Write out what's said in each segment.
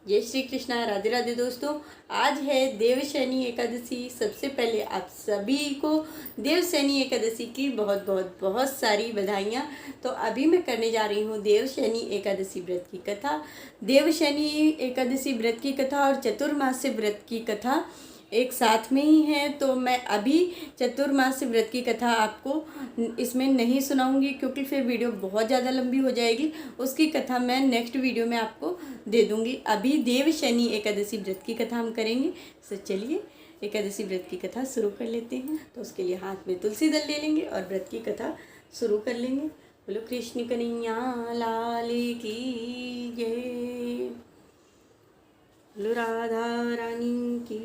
जय श्री कृष्णा। राधे राधे दोस्तों। आज है देवशयनी एकादशी। सबसे पहले आप सभी को देवशयनी एकादशी की बहुत बहुत बहुत सारी बधाइयाँ। तो अभी मैं करने जा रही हूँ देवशयनी एकादशी व्रत की कथा। देवशयनी एकादशी व्रत की कथा और चतुर्मास्य व्रत की कथा एक साथ में ही है। तो मैं अभी चतुर्मास्य व्रत की कथा आपको इसमें नहीं सुनाऊंगी, क्योंकि फिर वीडियो बहुत ज़्यादा लंबी हो जाएगी। उसकी कथा मैं नेक्स्ट वीडियो में आपको दे दूंगी। अभी देवशयनी एकादशी व्रत की कथा हम करेंगे। तो चलिए एकादशी व्रत की कथा शुरू कर लेते हैं। तो उसके लिए हाथ में तुलसी दल ले लेंगे और व्रत की कथा शुरू कर लेंगे। बोलो कृष्ण कन्हैया लाल की जय। बोलो राधा रानी की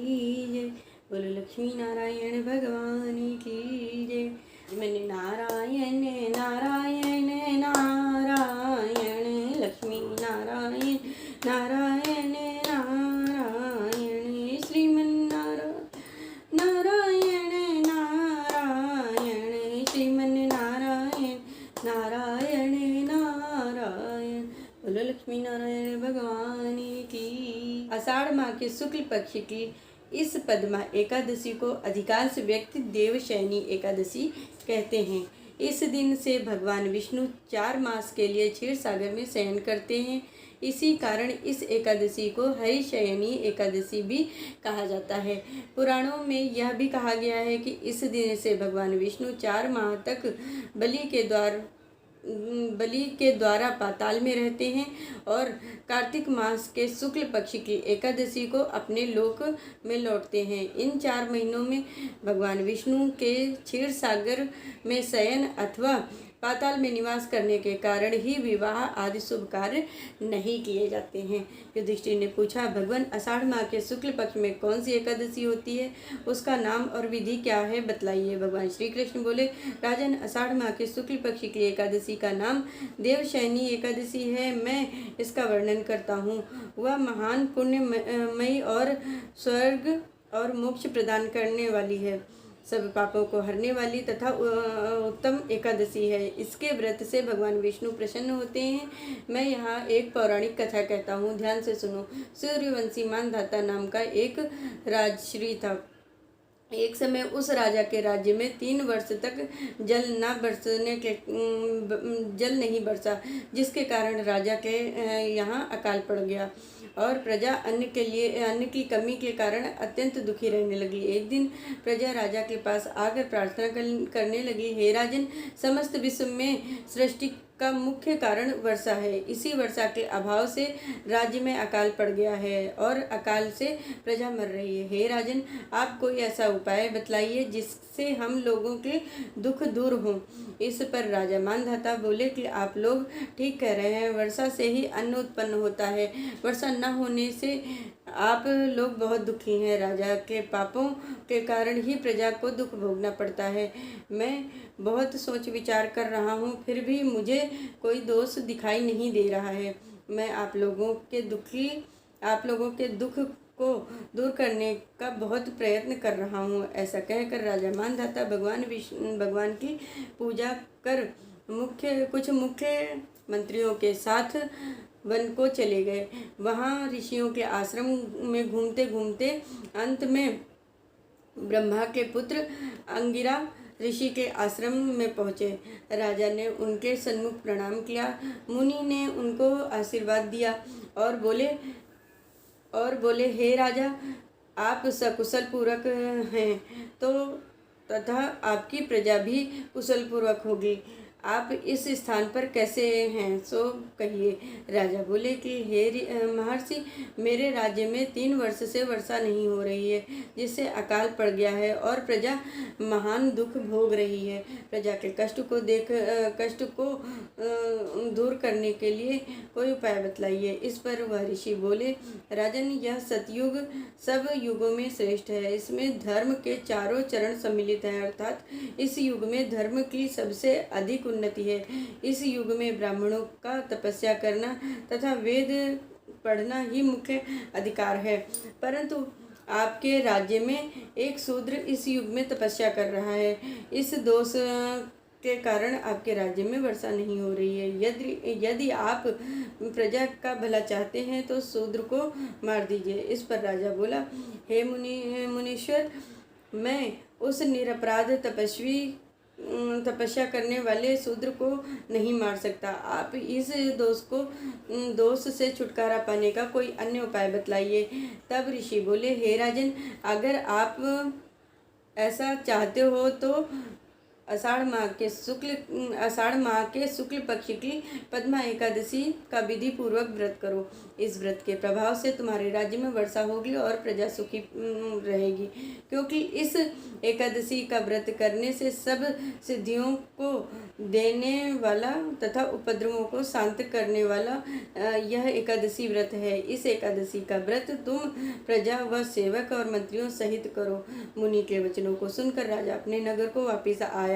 जय। बोलो लक्ष्मी नारायण भगवान की जय। मैंने नारायण नारायण नारायण लक्ष्मी नारायण नारायण नारायण श्रीमन्नारायण नारायण नारायण श्रीमन्नारायण नारायण नारायण। बोलो लक्ष्मी नारायण भगवान की। आषाढ़ माह के शुक्ल पक्ष की इस पद्मा एकादशी को अधिकांश व्यक्ति देवशयनी एकादशी कहते हैं। इस दिन से भगवान विष्णु 4 मास के लिए क्षीर सागर में शयन करते हैं। इसी कारण इस एकादशी को हरिशयनी एकादशी भी कहा जाता है। पुराणों में यह भी कहा गया है कि इस दिन से भगवान विष्णु 4 माह तक बलि के द्वारा पाताल में रहते हैं और कार्तिक मास के शुक्ल पक्ष की एकादशी को अपने लोक में लौटते हैं। इन 4 महीनों में भगवान विष्णु के क्षीर सागर में शयन अथवा पाताल में निवास करने के कारण ही विवाह आदि शुभ कार्य नहीं किए जाते हैं। युधिष्ठिर ने पूछा, भगवान आषाढ़ माह के शुक्ल पक्ष में कौन सी एकादशी होती है, उसका नाम और विधि क्या है, बतलाइए। भगवान श्री कृष्ण बोले, राजन, आषाढ़ माह के शुक्ल पक्ष की एकादशी का नाम देवशयनी एकादशी है। मैं इसका वर्णन करता हूँ। वह महान पुण्यमयी और स्वर्ग और मोक्ष प्रदान करने वाली है, सब पापों को हरने वाली तथा उत्तम एकादशी है। इसके व्रत से भगवान विष्णु प्रसन्न होते हैं। मैं यहाँ एक पौराणिक कथा कहता हूँ, ध्यान से सुनो। सूर्यवंशी मानधाता नाम का एक राजश्री था। एक समय उस राजा के राज्य में 3 वर्ष तक जल नहीं बरसा, जिसके कारण राजा के यहाँ अकाल पड़ गया और प्रजा अन्न की कमी के कारण अत्यंत दुखी रहने लगी। एक दिन प्रजा राजा के पास आकर प्रार्थना करने लगी, हे राजन, समस्त विश्व में सृष्टि का मुख्य कारण वर्षा है। इसी वर्षा के अभाव से राज्य में अकाल पड़ गया है और अकाल से प्रजा मर रही है। हे राजन, आप कोई ऐसा उपाय बतलाइए जिससे हम लोगों के दुख दूर हों। इस पर राजा मानधाता बोले कि आप लोग ठीक कह रहे हैं, वर्षा से ही अन्न उत्पन्न होता है। वर्षा न होने से आप लोग बहुत दुखी हैं। राजा के पापों के कारण ही प्रजा को दुख भोगना पड़ता है। मैं बहुत सोच विचार कर रहा हूँ, फिर भी मुझे कोई दोष दिखाई नहीं दे रहा है। मैं आप लोगों के दुख को दूर करने का बहुत प्रयत्न कर रहा हूँ। ऐसा कहकर राजा मानधाता भगवान की पूजा कर कुछ मुख्य मंत्रियों के साथ वन को चले गए। वहाँ ऋषियों के आश्रम में घूमते घूमते अंत में ब्रह्मा के पुत्र अंगिरा ऋषि के आश्रम में पहुँचे। राजा ने उनके सन्मुख प्रणाम किया। मुनि ने उनको आशीर्वाद दिया और बोले, हे राजा, आप सकुशल पूर्वक हैं तो तथा आपकी प्रजा भी कुशल पूर्वक होगी। आप इस स्थान पर कैसे हैं, सो कहिए। राजा बोले कि हे महर्षि, मेरे राज्य में 3 वर्ष से वर्षा नहीं हो रही है, जिससे अकाल पड़ गया है और प्रजा महान दुख भोग रही है। प्रजा के कष्ट को दूर करने के लिए कोई उपाय बतलाइए। इस पर वह ऋषि बोले, राजन, यह सतयुग सब युगों में श्रेष्ठ है। इसमें धर्म के चारों चरण सम्मिलित हैं, अर्थात इस युग में धर्म की सबसे अधिक उन्नति है। इस युग में ब्राह्मणों का तपस्या करना तथा वेद पढ़ना ही मुख्य अधिकार है, परंतु आपके राज्य में एक शूद्र इस युग में तपस्या कर रहा है। इस दोष के कारण आपके राज्य में वर्षा नहीं हो रही है। यदि आप प्रजा का भला चाहते हैं तो शूद्र को मार दीजिए। इस पर राजा बोला, हे मुनीश्वर, मैं उस निरपराध तपस्या करने वाले शूद्र को नहीं मार सकता। आप इस दोष से छुटकारा पाने का कोई अन्य उपाय बतलाइए। तब ऋषि बोले, हे राजन, अगर आप ऐसा चाहते हो तो आषाढ़ माह के शुक्ल पक्ष की पद्मा एकादशी का विधि पूर्वक व्रत करो। इस व्रत के प्रभाव से तुम्हारे राज्य में वर्षा होगी और प्रजा सुखी रहेगी, क्योंकि इस एकादशी का व्रत करने से सब सिद्धियों को देने वाला तथा उपद्रवों को शांत करने वाला यह एकादशी व्रत है। इस एकादशी का व्रत तुम प्रजा व सेवक और मंत्रियों सहित करो। मुनि के वचनों को सुनकर राजा अपने नगर को वापस आया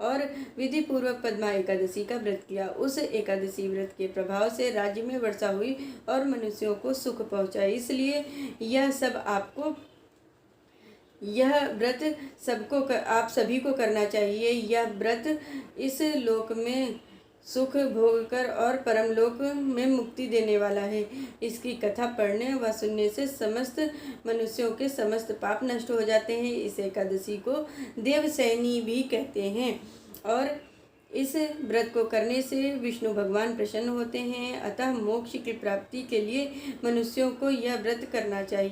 और विधि पूर्वक पद्मा एकादशी का व्रत किया। उस एकादशी व्रत के प्रभाव से राज्य में वर्षा हुई और मनुष्यों को सुख पहुंचा। इसलिए यह व्रत आप सभी को करना चाहिए। यह व्रत इस लोक में सुख भोग कर और परमलोक में मुक्ति देने वाला है। इसकी कथा पढ़ने व सुनने से समस्त मनुष्यों के समस्त पाप नष्ट हो जाते हैं। इस एकादशी को देवसैनी भी कहते हैं और इस व्रत को करने से विष्णु भगवान प्रसन्न होते हैं। अतः मोक्ष की प्राप्ति के लिए मनुष्यों को यह व्रत करना चाहिए।